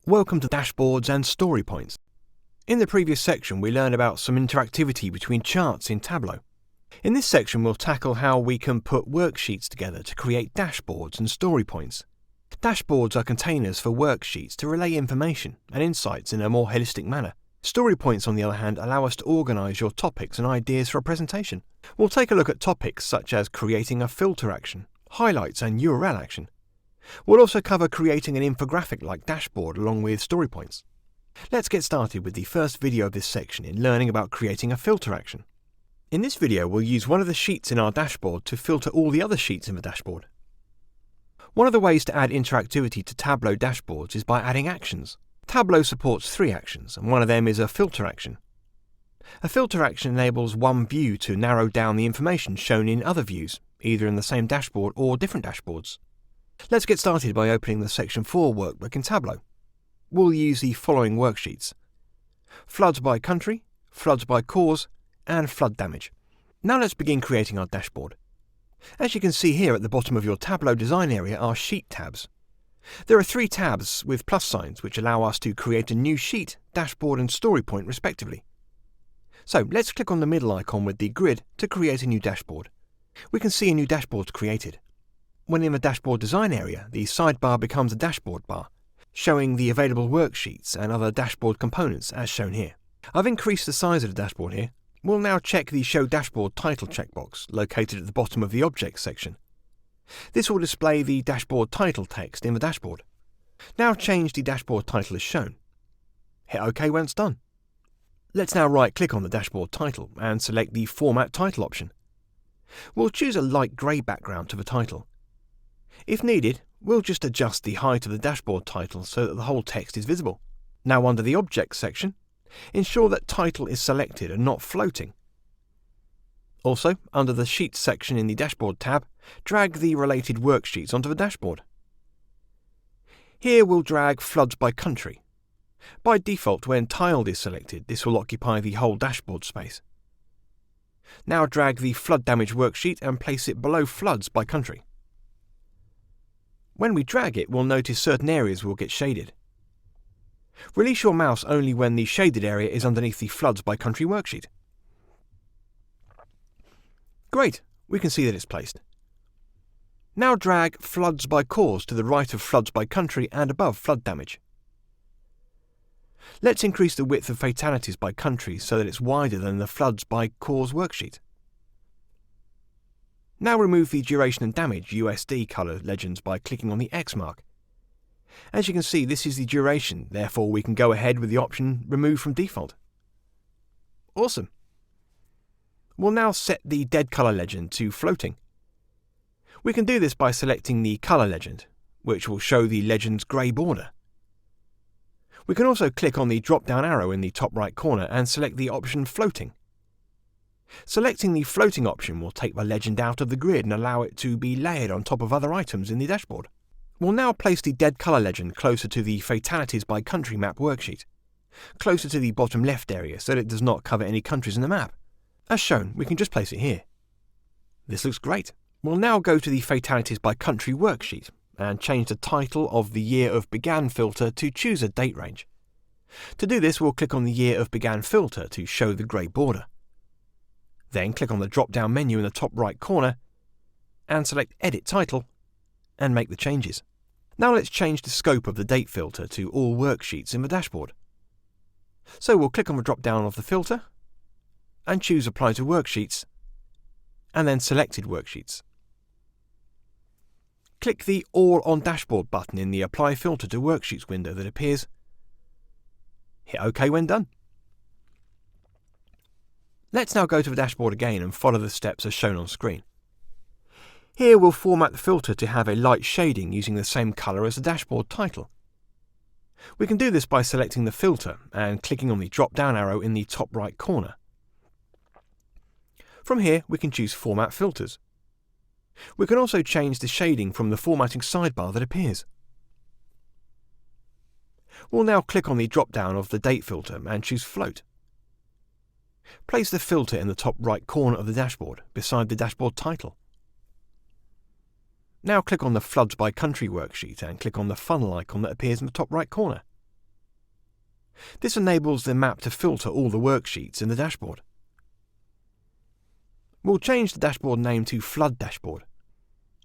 Welcome to Dashboards and Story Points. In the previous section we learned about some interactivity between charts in Tableau. In this section we'll tackle how we can put worksheets together to create dashboards and story points. Dashboards are containers for worksheets to relay information and insights in a more holistic manner. Story points, on the other hand, allow us to organise your topics and ideas for a presentation. We'll take a look at topics such as creating a filter action, highlights and URL action. We'll also cover creating an infographic-like dashboard along with story points. Let's get started with the first video of this section in learning about creating a filter action. In this video we'll use one of the sheets in our dashboard to filter all the other sheets in the dashboard. One of the ways to add interactivity to Tableau dashboards is by adding actions. Tableau supports 3 actions, and one of them is a filter action. A filter action enables one view to narrow down the information shown in other views, either in the same dashboard or different dashboards. Let's get started by opening the Section 4 workbook in Tableau. We'll use the following worksheets: floods by country, floods by cause, and flood damage. Now let's begin creating our dashboard. As you can see here at the bottom of your Tableau design area are sheet tabs. There are 3 tabs with plus signs which allow us to create a new sheet, dashboard and story point respectively. So let's click on the middle icon with the grid to create a new dashboard. We can see a new dashboard created. When in the dashboard design area, the sidebar becomes a dashboard bar, showing the available worksheets and other dashboard components as shown here. I've increased the size of the dashboard here. We'll now check the Show Dashboard Title checkbox located at the bottom of the Objects section. This will display the dashboard title text in the dashboard. Now change the dashboard title as shown. Hit OK when it's done. Let's now right-click on the dashboard title and select the Format Title option. We'll choose a light grey background to the title. If needed, we'll just adjust the height of the dashboard title so that the whole text is visible. Now under the Objects section, ensure that title is selected and not floating. Also, under the Sheets section in the Dashboard tab, drag the related worksheets onto the dashboard. Here we'll drag Floods by Country. By default, when Tiled is selected, this will occupy the whole dashboard space. Now drag the Flood Damage worksheet and place it below Floods by Country. When we drag it, we'll notice certain areas will get shaded. Release your mouse only when the shaded area is underneath the Floods by Country worksheet. Great, we can see that it's placed. Now drag Floods by Cause to the right of Floods by Country and above Flood Damage. Let's increase the width of Fatalities by Country so that it's wider than the Floods by Cause worksheet. Now remove the Duration and Damage USD colour legends by clicking on the X mark. As you can see, this is the duration, therefore we can go ahead with the option Remove from Default. Awesome! We'll now set the Dead colour legend to Floating. We can do this by selecting the Colour legend, which will show the legend's grey border. We can also click on the drop-down arrow in the top right corner and select the option Floating. Selecting the floating option will take the legend out of the grid and allow it to be layered on top of other items in the dashboard. We'll now place the Dead colour legend closer to the Fatalities by Country map worksheet, closer to the bottom left area so that it does not cover any countries in the map. As shown, we can just place it here. This looks great. We'll now go to the Fatalities by Country worksheet and change the title of the Year of Began filter to choose a date range. To do this, we'll click on the Year of Began filter to show the grey border. Then click on the drop-down menu in the top right corner and select Edit Title and make the changes. Now let's change the scope of the date filter to all worksheets in the dashboard. So we'll click on the drop-down of the filter and choose Apply to Worksheets and then Selected Worksheets. Click the All on Dashboard button in the Apply Filter to Worksheets window that appears. Hit OK when done. Let's now go to the dashboard again and follow the steps as shown on screen. Here we'll format the filter to have a light shading using the same colour as the dashboard title. We can do this by selecting the filter and clicking on the drop-down arrow in the top right corner. From here we can choose Format Filters. We can also change the shading from the formatting sidebar that appears. We'll now click on the drop-down of the date filter and choose Float. Place the filter in the top right corner of the dashboard, beside the dashboard title. Now click on the Floods by Country worksheet and click on the funnel icon that appears in the top right corner. This enables the map to filter all the worksheets in the dashboard. We'll change the dashboard name to Flood Dashboard.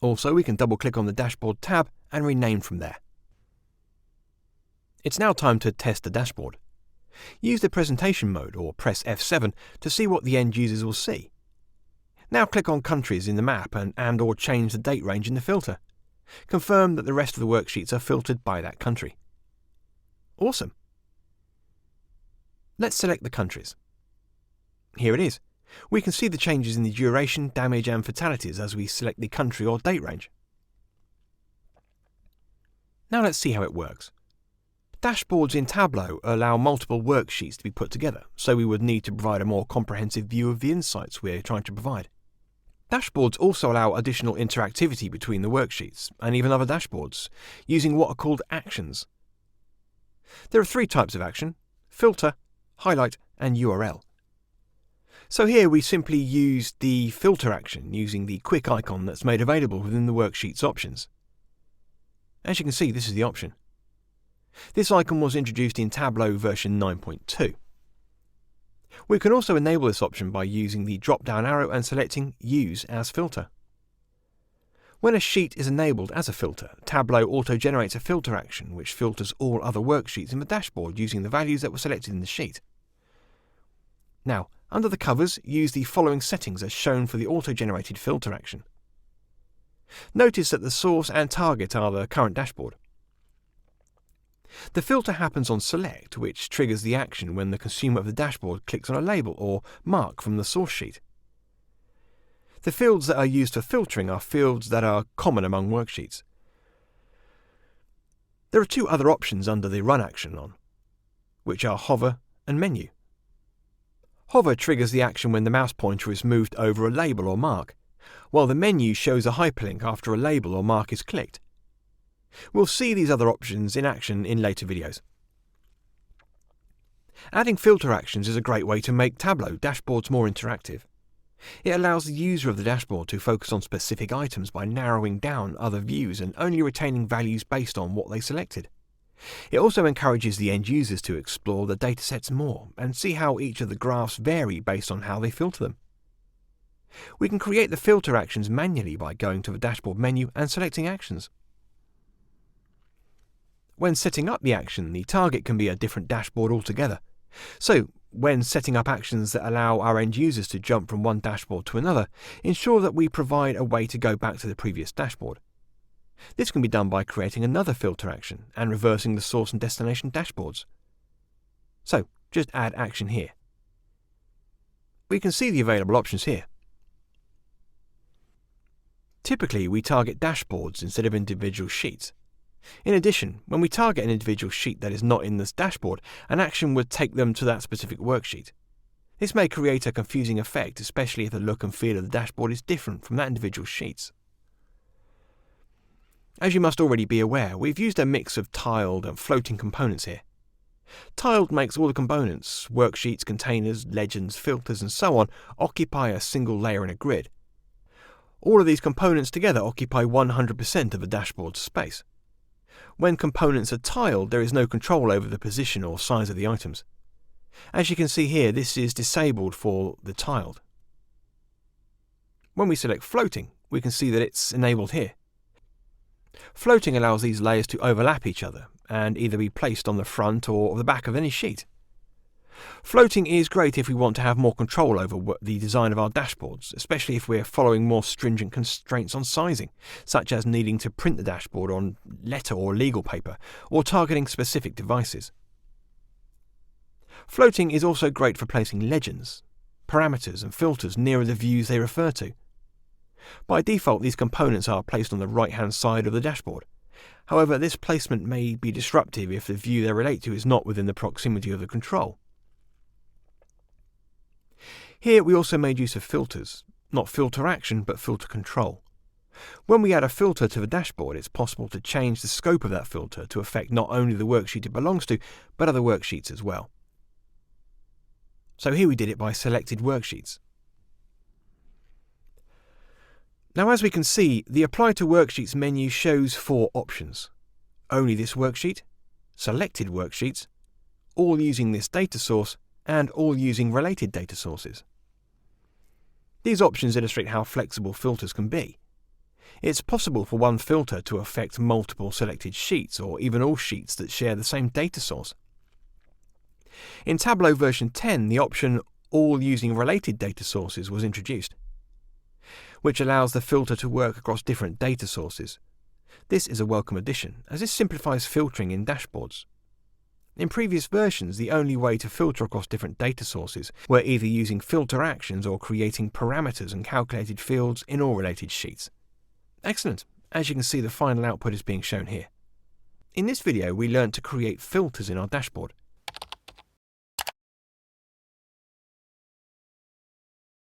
Also, we can double-click on the Dashboard tab and rename from there. It's now time to test the dashboard. Use the presentation mode or press F7 to see what the end users will see. Now click on countries in the map and or change the date range in the filter. Confirm that the rest of the worksheets are filtered by that country. Awesome! Let's select the countries. Here it is. We can see the changes in the duration, damage and fatalities as we select the country or date range. Now let's see how it works. Dashboards in Tableau allow multiple worksheets to be put together, so we would need to provide a more comprehensive view of the insights we're trying to provide. Dashboards also allow additional interactivity between the worksheets and even other dashboards, using what are called actions. There are 3 types of action: filter, highlight and URL. So here we simply use the filter action using the quick icon that's made available within the worksheet's options. As you can see, this is the option. This icon was introduced in Tableau version 9.2. We can also enable this option by using the drop-down arrow and selecting Use as Filter. When a sheet is enabled as a filter, Tableau auto-generates a filter action which filters all other worksheets in the dashboard using the values that were selected in the sheet. Now, under the covers, use the following settings as shown for the auto-generated filter action. Notice that the source and target are the current dashboard. The filter happens on select, which triggers the action when the consumer of the dashboard clicks on a label or mark from the source sheet. The fields that are used for filtering are fields that are common among worksheets. There are 2 other options under the Run action on, which are Hover and Menu. Hover triggers the action when the mouse pointer is moved over a label or mark, while the menu shows a hyperlink after a label or mark is clicked. We'll see these other options in action in later videos. Adding filter actions is a great way to make Tableau dashboards more interactive. It allows the user of the dashboard to focus on specific items by narrowing down other views and only retaining values based on what they selected. It also encourages the end users to explore the datasets more and see how each of the graphs vary based on how they filter them. We can create the filter actions manually by going to the dashboard menu and selecting Actions. When setting up the action, the target can be a different dashboard altogether. So, when setting up actions that allow our end users to jump from one dashboard to another, ensure that we provide a way to go back to the previous dashboard. This can be done by creating another filter action and reversing the source and destination dashboards. So, just add action here. We can see the available options here. Typically, we target dashboards instead of individual sheets. In addition, when we target an individual sheet that is not in this dashboard, an action would take them to that specific worksheet. This may create a confusing effect, especially if the look and feel of the dashboard is different from that individual sheet's. As you must already be aware, we've used a mix of tiled and floating components here. Tiled makes all the components, worksheets, containers, legends, filters and so on, occupy a single layer in a grid. All of these components together occupy 100% of the dashboard's space. When components are tiled, there is no control over the position or size of the items. As you can see here, this is disabled for the tiled. When we select floating, we can see that it's enabled here. Floating allows these layers to overlap each other and either be placed on the front or the back of any sheet. Floating is great if we want to have more control over the design of our dashboards, especially if we're following more stringent constraints on sizing, such as needing to print the dashboard on letter or legal paper, or targeting specific devices. Floating is also great for placing legends, parameters and filters nearer the views they refer to. By default, these components are placed on the right-hand side of the dashboard. However, this placement may be disruptive if the view they relate to is not within the proximity of the control. Here we also made use of filters, not filter action but filter control. When we add a filter to the dashboard, it's possible to change the scope of that filter to affect not only the worksheet it belongs to, but other worksheets as well. So here we did it by selected worksheets. Now as we can see, the Apply to Worksheets menu shows 4 options: Only this worksheet, Selected Worksheets, all using this data source and all using related data sources. These options illustrate how flexible filters can be. It's possible for one filter to affect multiple selected sheets or even all sheets that share the same data source. In Tableau version 10, the option All Using Related Data Sources was introduced, which allows the filter to work across different data sources. This is a welcome addition, as this simplifies filtering in dashboards. In previous versions, the only way to filter across different data sources were either using filter actions or creating parameters and calculated fields in all related sheets. Excellent! As you can see, the final output is being shown here. In this video, we learned to create filters in our dashboard.